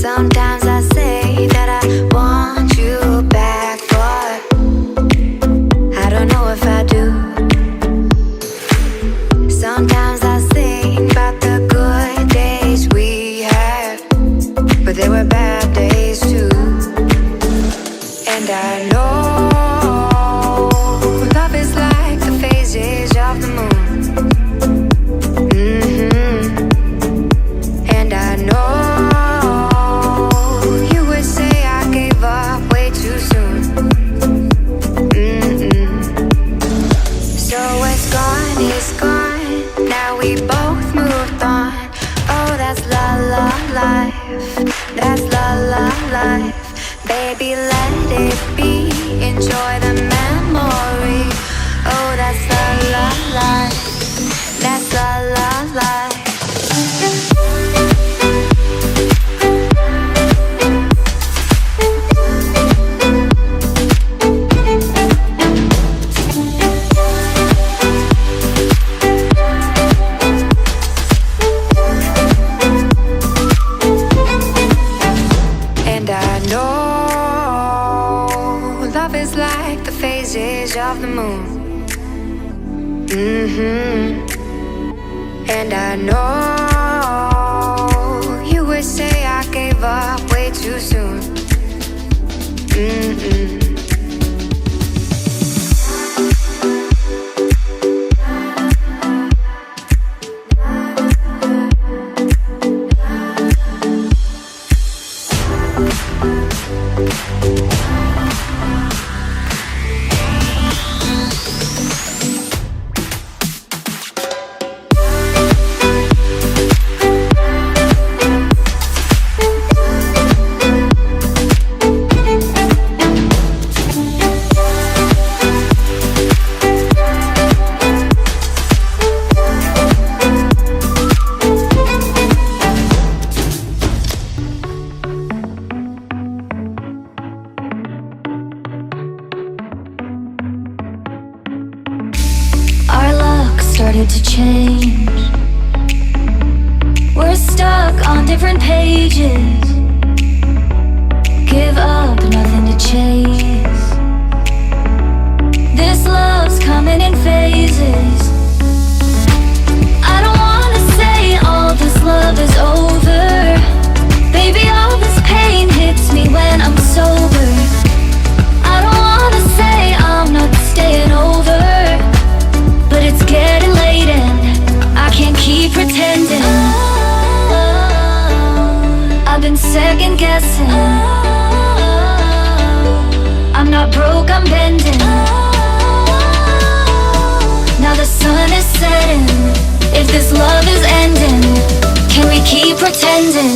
Sometimes I say that I want you back, but I don't know if I do. Sometimes I think about the good days we had, but there were bad days too. And I know love is like the phases of the moon. And I know you would say I gave up way too soon. So it's gone, now we both moved on. Oh, that's la la life, that's la la life. Baby, let it be, enjoy the memory. Oh, that's la la life, that's la la life. Of the moon. And I know you would say I gave up way too soon. Started to change. We're stuck on different pages. Give up, nothing to chase. This love's coming in phases. I don't wanna say all this love is over. Baby, all this pain hits me when I'm sober. I don't wanna say I'm not staying over, but it's getting late and I can't keep pretending. I've been second guessing. I'm not broke, I'm bending. Now the sun is setting. If this love is ending, can we keep pretending?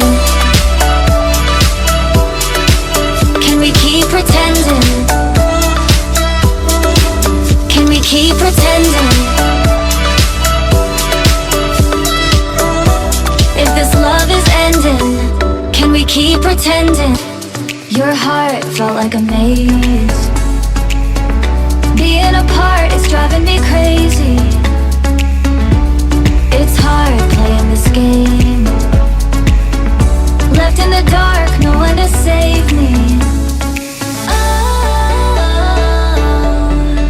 Can we keep pretending? Can we keep pretending? If this love is ending, can we keep pretending? Your heart felt like a maze. Being apart is driving me crazy. It's hard playing this game. Left in the dark, no one to save me.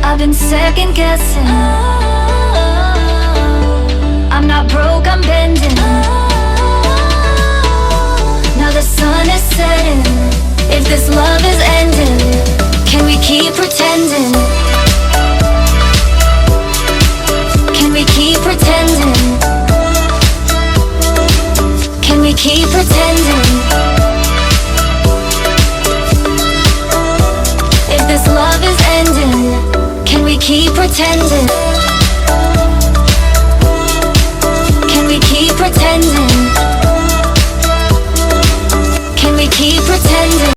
I've been second guessing. I'm not broke, I'm bending. Now the sun is setting. If this love is ending, can we keep pretending? Can we keep pretending? Can we keep pretending? If this love is ending, can we keep pretending? Can we keep pretending? Can we keep pretending?